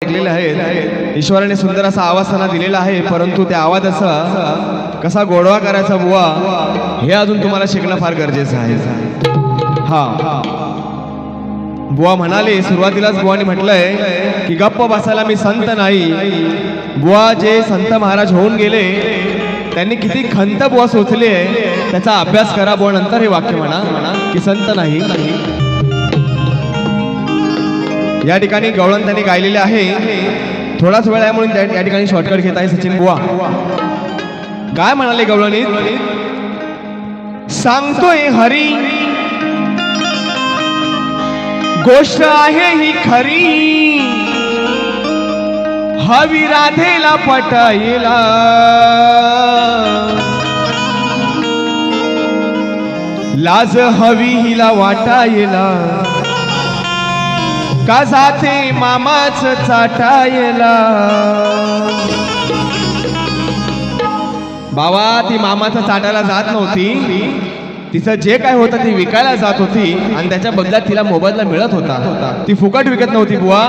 ऐकलेले आहेत. ईश्वराने सुंदर असा आवाज त्यांना दिलेला आहे, परंतु त्या आवाजाचा कसा गोडवा करायचा बुवा हे अजून तुम्हाला शिकणं फार गरजेचं आहे. हा बुवा म्हणाले, सुरुवातीलाच बुवाने म्हटलंय की गप्प बसायला मी संत नाही. बुवा जे संत महाराज होऊन गेले त्यांनी किती खंत बुवा सोचले त्याचा अभ्यास करा बुवा. नंतर हे वाक्य म्हणा की संत नाही. या ठिकाणी गवळण त्यांनी गायलेले आहे. थोडाच वेळ आहे म्हणून या ठिकाणी शॉर्टकट घेत आहे सचिन बुवा. काय म्हणाले गवळणीत? सांगतोय हरी गोष्ट आहे ही खरी, हवी राधेला पटायला. लाज हवी हिला वाटायला, का जाते मामाच चाटायला. बाबा ती मामाचं चाटायला जात नव्हती, तिचं जे काय होतं ती विकायला जात होती आणि त्याच्या बदल्यात तिला मोबदला मिळत होता. ती फुकट विकत नव्हती बुवा.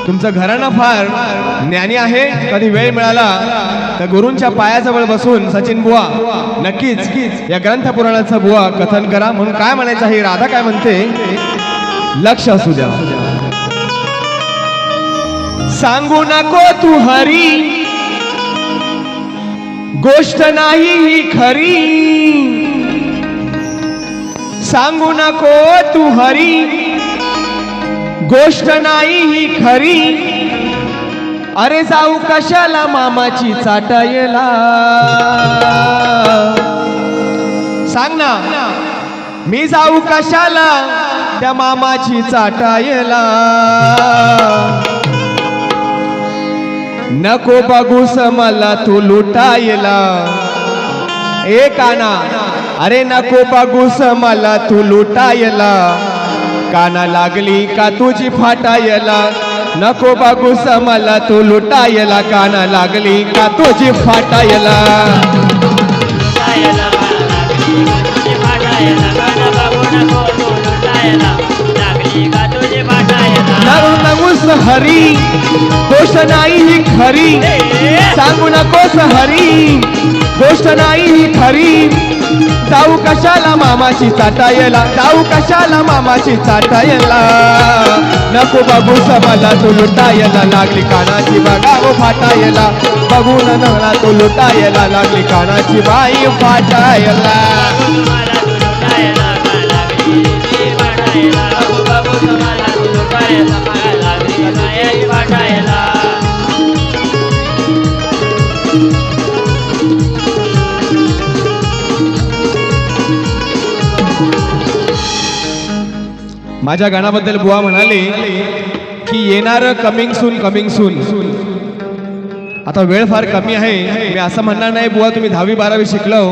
तुमचं घराणं फार ज्ञानी आहे. कधी वेळ मिळाला तर गुरूंच्या पायाजवळ बसून सचिन बुवा नक्कीच या ग्रंथ पुराणाचं बुवा कथन करा. म्हणून काय म्हणायचं आहे, राधा काय म्हणते लक्ष असू द्या. सांगू नको तू हरी गोष्ट नाही ही खरी, सांगू नको तू हरी गोष्ट नाही ही खरी. अरे जाऊ कशाला मामाची चाटायला. सांग ना, मी जाऊ कशाला त्या मामाची चाटायला. नको बघूस मला तू लुटायला. ए काना, अरे नको बघूस मला तू लुटायला. काना लागली का तुझी फाटायला. नको बघूस मला तू लुटायला, काना लागली का तुझी फाटायला. नकोस हरी गोष्ट नाही ही खरी, सांगू नकोस हरी गोष्ट नाही ही खरी. जाऊ कशाला मामाची चाटायला, जाऊ कशाला मामाची चाटायला. नको बघूस मला तू लुटायला, लागली कानाची बघाव फाटायला. बघून नवला तू लुटायला, लागली कानाची बाई फाटायला. माझ्या गाण्याबद्दल बुवा म्हणाले की येणार कमिंग सून कमिंग सून. आता वेळ फार कमी आहे. मी असं म्हणणार नाही बुवा तुम्ही 10वी 12वी शिकलो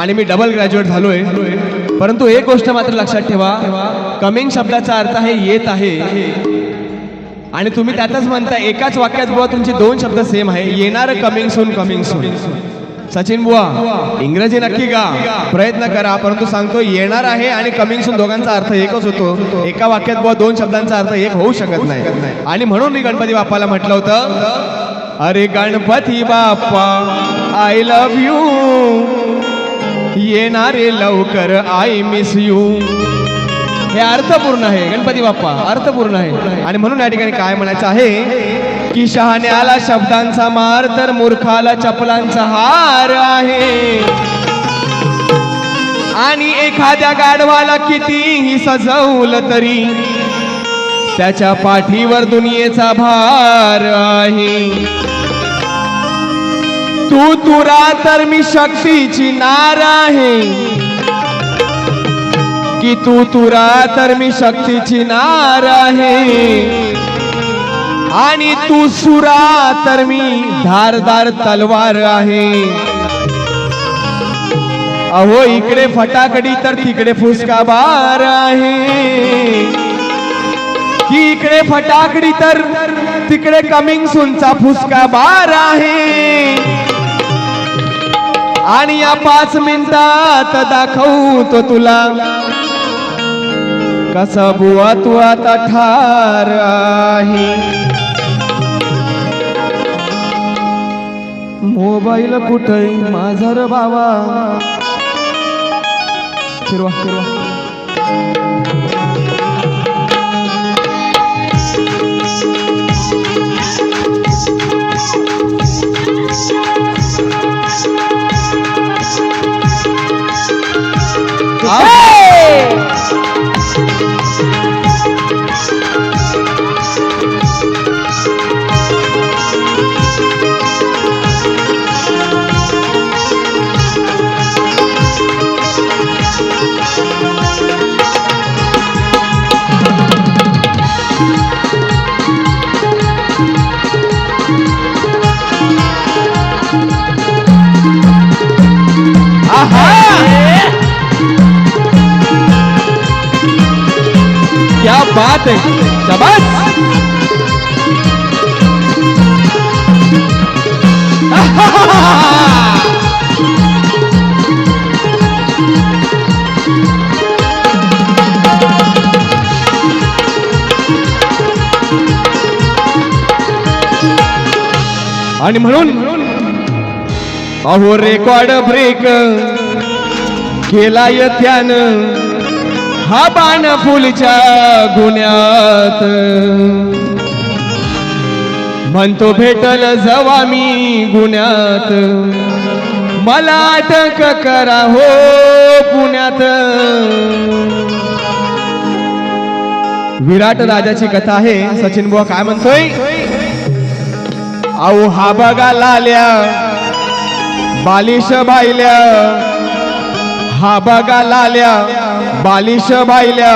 आणि मी डबल ग्रॅज्युएट झालोय, परंतु एक गोष्ट मात्र लक्षात ठेवा, कमिंग शब्दाचा अर्थ आहे येत आहे. आणि तुम्ही त्यातच म्हणता एकाच वाक्यात बुवा तुमचे 2 शब्द सेम आहे. येणार coming soon coming soon. Sachin बुवा इंग्रजी नक्की गा, प्रयत्न करा, परंतु सांगतो येणार आहे आणि कमिंग सून दोघांचा अर्थ एकच होतो. एका वाक्यात बुवा 2 शब्दांचा अर्थ एक होऊ शकत नाही. आणि म्हणून मी गणपती बाप्पाला म्हटलं होतं, अरे Ganpati Bappa I love you, येणारे लवकर आय मिस यू. हे अर्थपूर्ण आहे गणपती बाप्पा, अर्थपूर्ण आहे. आणि म्हणून या ठिकाणी काय म्हणायचं आहे की शहाण्याला शब्दांचा मार तर मूर्खाला चपलांचा हार आहे. आणि एखाद्या गाढवाला कितीही सजवलं तरी त्याच्या पाठीवर दुनियेचा भार आहे. तू तुरा तर मी शक्तीची नार आहे, की तू तुरा तर मी शक्तीची नार आहे. आणि तू सुरा तर मी धारदार तलवार आहे. अहो इकडे फटाकडी तर तिकडे फुसका बार आहे, की इकडे फटाकडी तर तिकडे कमिंग सूनचा फुसका बार आहे. आणि या 5 मिनिटात दाखवतो तुला कसा बुवा तू आता ठार आहे मोबाईल कुठे माझा रे बाबा फिरवा फिरवा क्या बात है शाबाश आणि म्हणून अहो रेकॉर्ड ब्रेक केलाय त्यानं हा बाण फुलच्या गुन्ह्यात म्हणतो भेटल जवा मी गुन्ह्यात मला अटक करा हो पुण्यात विराट राजाची कथा आहे सचिन बुवा काय म्हणतोय अहो हा बघा लाल्या बालिश बायल्या हा बघा लाल्या बालिश बायल्या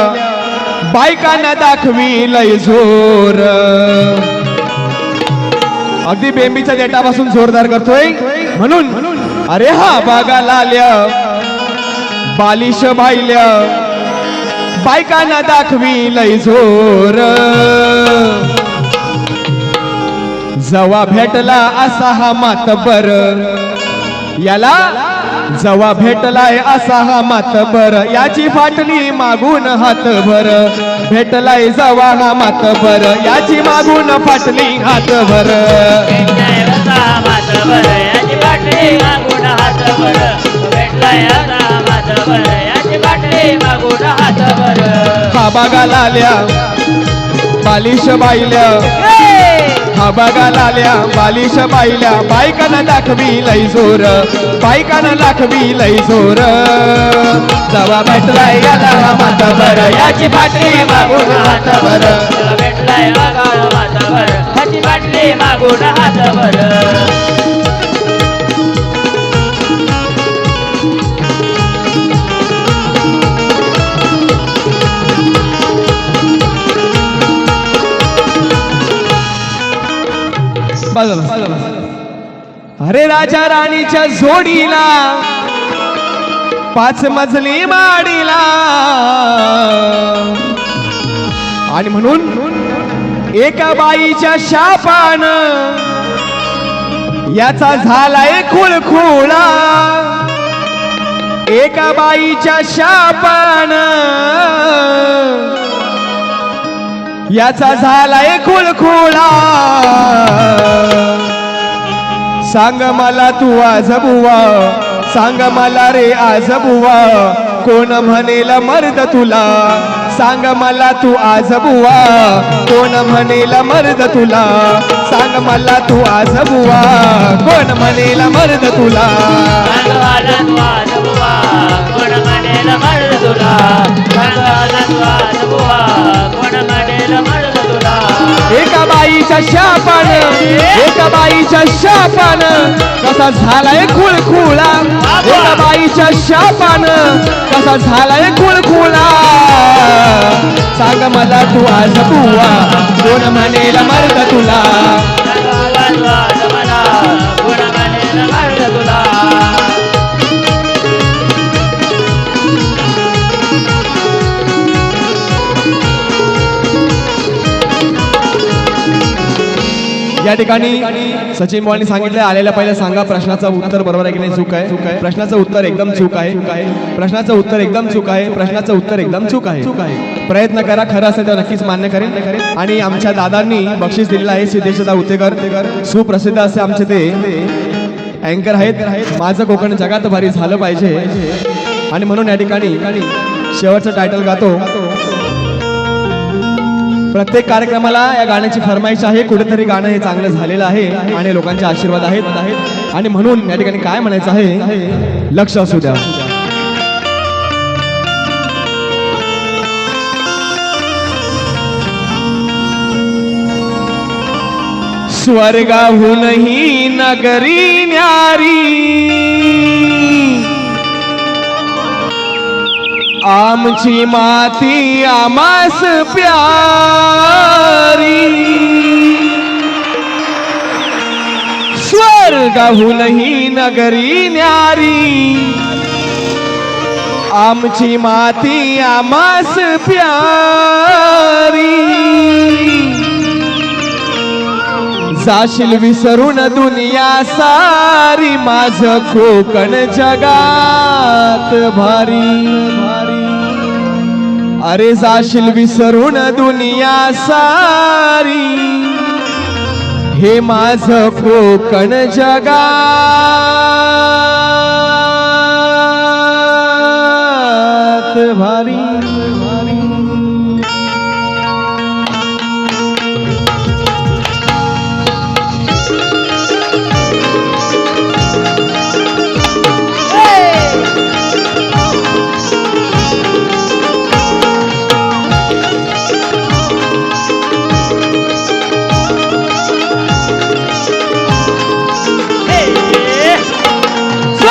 बायकांना दाखवी लय जोर अगदी बेंबीच्या देटापासून जोरदार करतोय म्हणून अरे हा बघा लाल्या बालिश बायल्या बायकांना दाखवी लय जोर जवा भेटला असा हा मातबर याला जवा भेटलाय असा हा मातबर याची फाटली मागून हातभर भेटलाय जवा हा मातबर याची मागून फाटली हातभर हा बघा लाल्या बालिश बायल्या हा बघा लाल्या बालिश बायल्या बायकांना दाखवी लय जोर बायकांना दाखवी लय जोर जवा भेटलाय याला हा मातबर याची फाटली मागून हातभर भेटलाय मातबर याची फाटली मागून हातभर अरे राजा राणीच्या जोडीला 5 मजली माडीला आणि म्हणून एका बाईच्या शापान याचा झालाय खुळखुळा एका बाईच्या शापान याचा झालाय खुळखुळा सांग मला तू आज बुवा सांग मला रे आज बुवा कोण म्हणेल मर्द तुला सांग मला तू आज बुवा कोण म्हणेल मर्द तुला सांग मला तू आज बुवा कोण म्हणेल मर्द तुला एका बाईच्या शापान एका बाईच्या शापान कसा झालाय खुळखुळा एका बाईच्या शापान कसा झालाय खुळखुळा सांग मला तू आज बुवा कोण म्हणेल मर्द तुला या ठिकाणी सचिन भाऊंनी सांगितलं आलेल्या पहिल्या सांगा प्रश्नाचं उत्तर बरोबर आहे की नाही चूक आहे प्रश्नाचं उत्तर एकदम चूक आहे प्रश्नाचं उत्तर एकदम चूक आहे प्रश्नाचं उत्तर एकदम चूक आहे प्रयत्न करा खरं असेल तर नक्कीच मान्य करेन आणि आमच्या दादांनी बक्षीस दिलेलं आहे सिद्धेशदा उतेकर सुप्रसिद्ध असे आमचे ते अँकर आहेत माझं कोकण जगात भारी झालं पाहिजे आणि म्हणून या ठिकाणी शेवटचं टायटल गातो प्रत्येक कार्यक्रमाला या गाण्याची फरमाईश आहे कुठेतरी गाणं हे चांगलं झालेलं आहे आणि लोकांचे आशीर्वाद आहेत आणि म्हणून या ठिकाणी काय म्हणायचं आहे लक्ष असू द्या स्वर्गाहूनही नगरी न्यारी आमची माती आमास प्यारी स्वर्गाहूनही नगरी न्यारी आमची माती आमास प्यारी जाशील विसरून दुनिया सारी माझं कोकण जगात भारी अरे जाशील विसरून दुनिया सारी हे माझं कोकण जगात भारी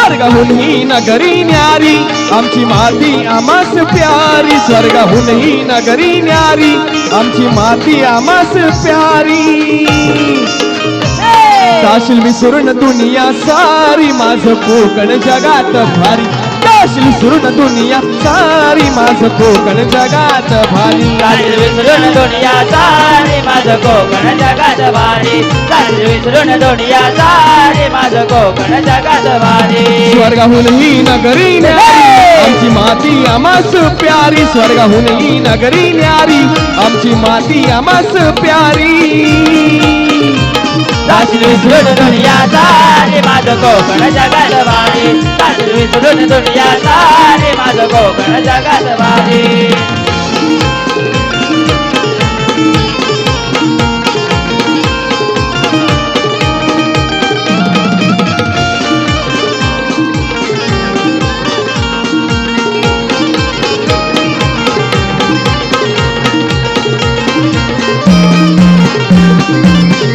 स्वर्गाहून ही नगरी न्यारी आमची माती आमास प्यारी स्वर्गाहून ही नगरी न्यारी आमची माती आमास प्यारी जाशील विसरून दुनिया सारी माझं कोकण जगात भारी जाशील विसरून दुनिया सारी माझं कोकण जगात भारी जाशील विसरून दुनिया सारी माझं कोकण जगात भारी जाशील विसरून दुनिया सारी माझं कोकण जगात भारी स्वर्गाहून ही नगरी न्यारी आमची माती आमास प्यारी स्वर्गाहून ही नगरी न्यारी आमची माती आमास प्यारी जाशील विसरून दुनिया सारी माझं कोकण जगात भारी जाशील विसरून दुनिया सारी माझं कोकण जगात भारी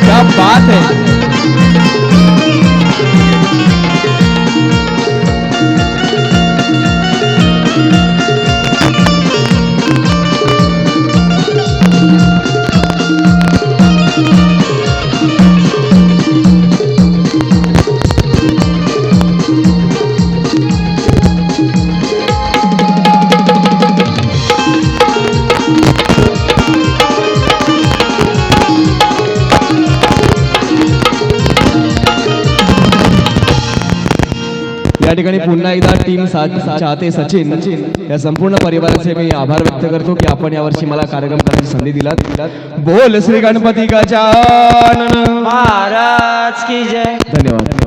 क्या बात है या ठिकाणी पुन्हा एकदा टीम चाहते सचिन या संपूर्ण परिवाराचे मी आभार व्यक्त करतो की आपण यावर्षी मला कार्यक्रम करण्याची संधी दिलात बोल श्री गणपती गजानन महाराज की जय धन्यवाद